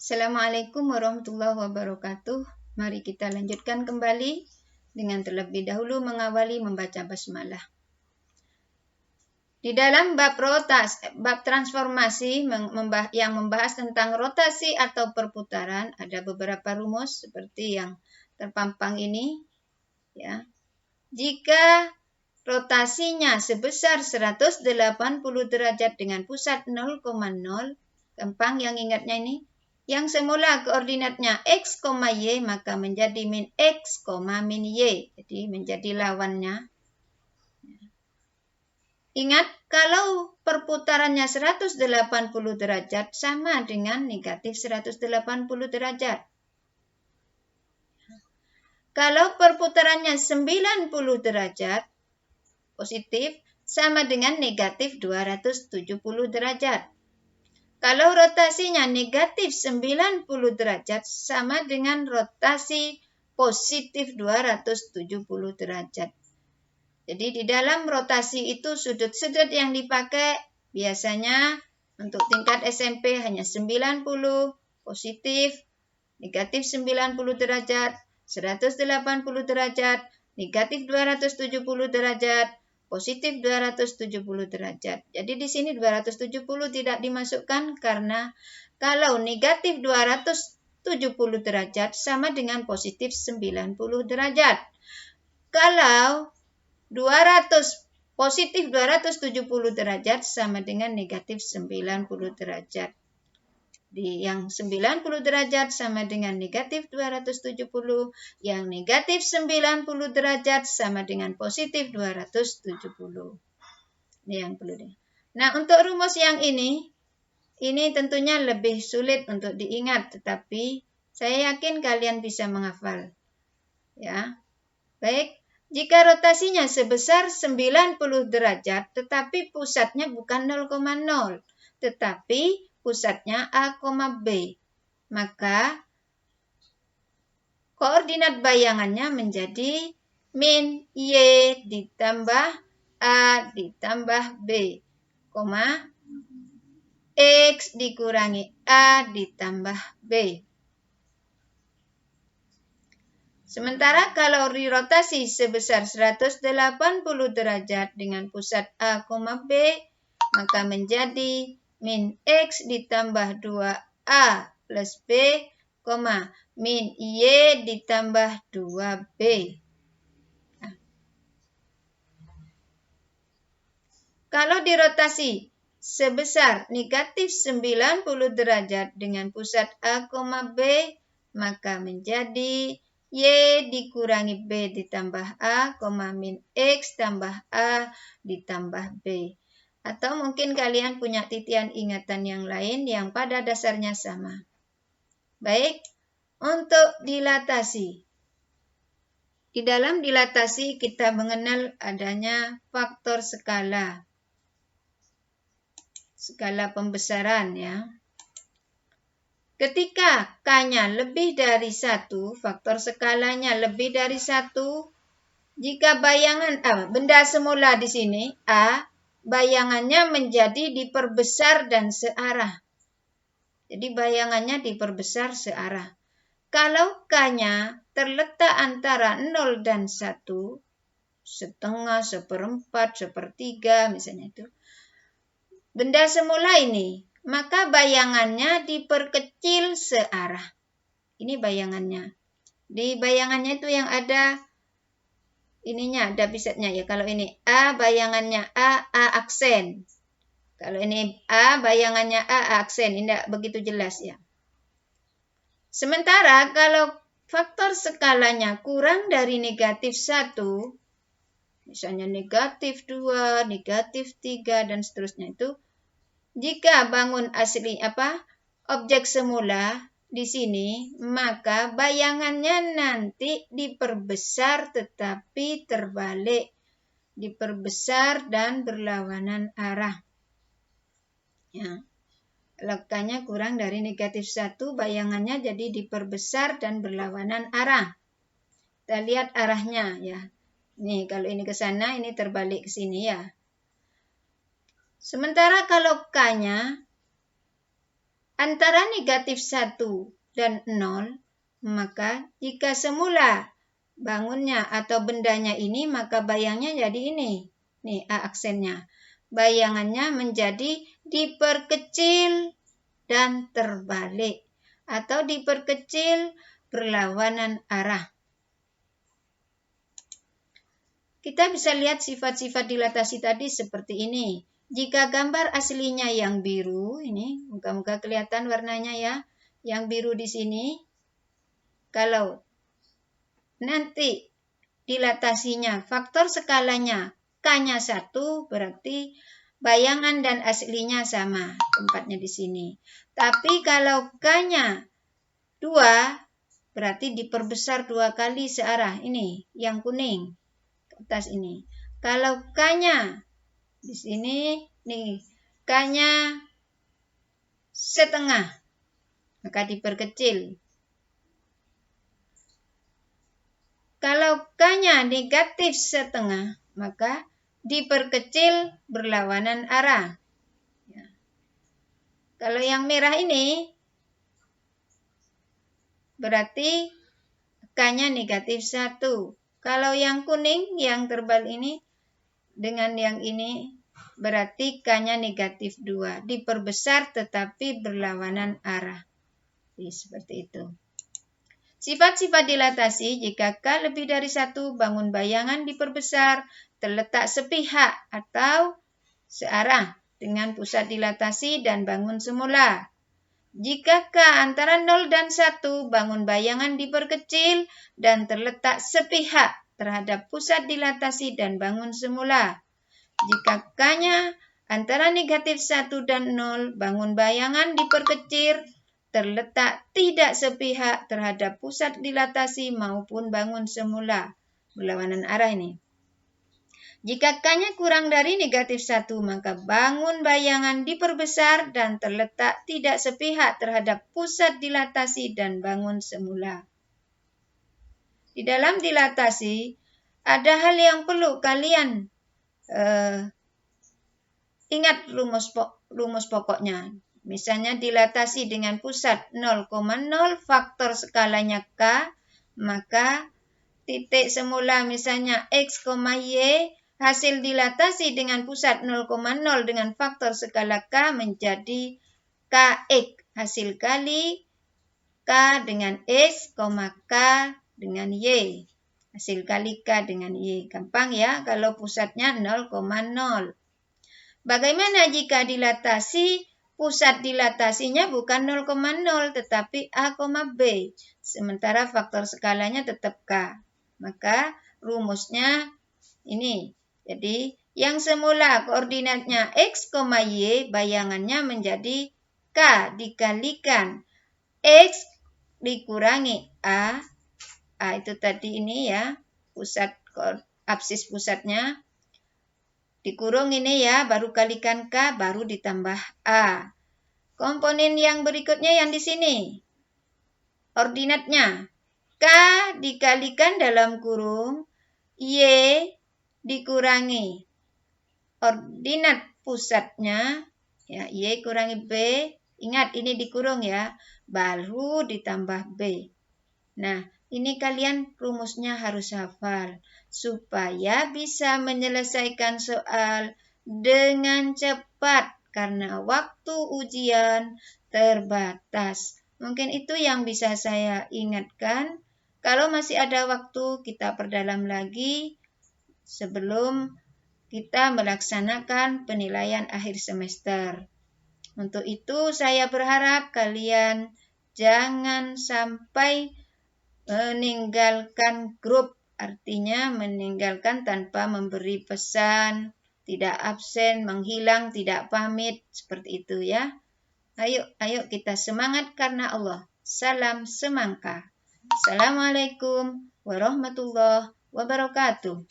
Assalamualaikum warahmatullahi wabarakatuh. Mari kita lanjutkan kembali dengan terlebih dahulu mengawali membaca basmalah. Di dalam bab transformasi yang membahas tentang rotasi atau perputaran, ada beberapa rumus seperti yang terpampang ini, ya. Jika rotasinya sebesar 180 derajat dengan pusat 0,0, gampang yang ingatnya ini. Yang semula koordinatnya x, y, maka menjadi min x, min y. Jadi menjadi lawannya. Ingat, kalau perputarannya 180 derajat sama dengan negatif 180 derajat. Kalau perputarannya 90 derajat, positif, sama dengan negatif 270 derajat. Kalau rotasinya negatif 90 derajat sama dengan rotasi positif 270 derajat. Jadi di dalam rotasi itu sudut-sudut yang dipakai biasanya untuk tingkat SMP hanya 90, positif, negatif 90 derajat, 180 derajat, negatif 270 derajat, positif 270 derajat. Jadi di sini 270 tidak dimasukkan karena kalau negatif 270 derajat sama dengan positif 90 derajat. Kalau positif 270 derajat sama dengan negatif 90 derajat. Yang 90 derajat sama dengan negatif 270, yang negatif 90 derajat sama dengan positif 270. Ini yang perlu di. Nah, untuk rumus yang ini tentunya lebih sulit untuk diingat, tetapi saya yakin kalian bisa menghafal. Ya. Baik, jika rotasinya sebesar 90 derajat, tetapi pusatnya bukan 0,0, tetapi pusatnya A, B. Maka koordinat bayangannya menjadi min Y ditambah A ditambah B, X dikurangi A ditambah B. Sementara kalau dirotasi sebesar 180 derajat dengan pusat A, B, maka menjadi min X ditambah 2A plus B, min Y ditambah 2B. Nah. Kalau dirotasi sebesar negatif 90 derajat dengan pusat A, B, maka menjadi Y dikurangi B ditambah A, min X tambah A ditambah B. Atau mungkin kalian punya titian ingatan yang lain yang pada dasarnya sama. Baik, untuk dilatasi. Di dalam dilatasi kita mengenal adanya faktor skala. Skala pembesaran ya. Ketika K-nya lebih dari 1, faktor skalanya lebih dari 1, jika benda semula di sini, A, bayangannya menjadi diperbesar dan searah. Jadi bayangannya diperbesar searah. Kalau K-nya terletak antara 0 dan 1, setengah, seperempat, sepertiga misalnya itu, benda semula ini, maka bayangannya diperkecil searah. Ini bayangannya. Di bayangannya itu yang ada ininya, ada pisatnya ya. Kalau ini A, bayangannya A aksen. Kalau ini A, bayangannya A aksen. Ini tidak begitu jelas ya. Sementara kalau faktor skalanya kurang dari negatif 1, misalnya negatif 2, negatif 3, dan seterusnya itu, jika bangun objek semula di sini, maka bayangannya nanti diperbesar tetapi terbalik. Diperbesar dan berlawanan arah. Ya. Lekanya kurang dari negatif 1, bayangannya jadi diperbesar dan berlawanan arah. Kita lihat arahnya ya. Nih, kalau ini ke sana, ini terbalik ke sini ya. Sementara kalau K-nya antara negatif 1 dan 0, maka jika semula bangunnya atau bendanya ini, maka bayangnya jadi ini. Nih A aksennya. Bayangannya menjadi diperkecil dan terbalik. Atau diperkecil berlawanan arah. Kita bisa lihat sifat-sifat dilatasi tadi seperti ini. Jika gambar aslinya yang biru, ini moga-moga kelihatan warnanya ya, yang biru di sini. Kalau nanti dilatasinya, faktor skalanya K-nya 1, berarti bayangan dan aslinya sama, tempatnya di sini. Tapi kalau K-nya 2, berarti diperbesar 2 kali searah. Ini, yang kuning, ke atas ini. Kalau K-nya di sini, nih, K-nya setengah, maka diperkecil. Kalau K-nya negatif setengah, maka diperkecil berlawanan arah. Ya. Kalau yang merah ini, berarti K-nya negatif 1. Kalau yang kuning, yang terbalik ini, dengan yang ini, berarti K-nya negatif 2. Diperbesar tetapi berlawanan arah. Jadi, seperti itu. Sifat-sifat dilatasi, jika K lebih dari 1, bangun bayangan diperbesar, terletak sepihak atau searah dengan pusat dilatasi dan bangun semula. Jika K antara 0 dan 1, bangun bayangan diperkecil dan terletak sepihak terhadap pusat dilatasi dan bangun semula. Jika K-nya antara negatif 1 dan 0, bangun bayangan diperkecil, terletak tidak sepihak terhadap pusat dilatasi maupun bangun semula. Berlawanan arah ini. Jika K-nya kurang dari negatif 1, maka bangun bayangan diperbesar dan terletak tidak sepihak terhadap pusat dilatasi dan bangun semula. Di dalam dilatasi, ada hal yang perlu kalian ingat rumus pokoknya. Misalnya dilatasi dengan pusat 0,0, faktor skalanya K, maka titik semula misalnya X, Y, hasil dilatasi dengan pusat 0,0 dengan faktor skala K menjadi KX. Hasil kali K dengan X, K dengan Y. Hasil kali K dengan Y. Gampang ya kalau pusatnya 0,0. Bagaimana jika dilatasi, pusat dilatasinya bukan 0,0 tetapi A, B. Sementara faktor skalanya tetap K. Maka rumusnya ini. Jadi yang semula koordinatnya X, Y, bayangannya menjadi K dikalikan X dikurangi A. A itu tadi ini ya, pusat absis pusatnya. Dikurung ini ya, baru kalikan K, baru ditambah A. Komponen yang berikutnya yang di sini. Ordinatnya. K dikalikan dalam kurung Y dikurangi ordinat pusatnya. Ya, Y kurangi B. Ingat, ini dikurung ya. Baru ditambah B. Nah, ini kalian rumusnya harus hafal supaya bisa menyelesaikan soal dengan cepat karena waktu ujian terbatas. Mungkin itu yang bisa saya ingatkan. Kalau masih ada waktu, kita perdalam lagi sebelum kita melaksanakan penilaian akhir semester. Untuk itu, saya berharap kalian jangan sampai meninggalkan grup, artinya meninggalkan tanpa memberi pesan, tidak absen, menghilang, tidak pamit, seperti itu ya. Ayo kita semangat karena Allah. Salam semangka. Assalamualaikum warahmatullahi wabarakatuh.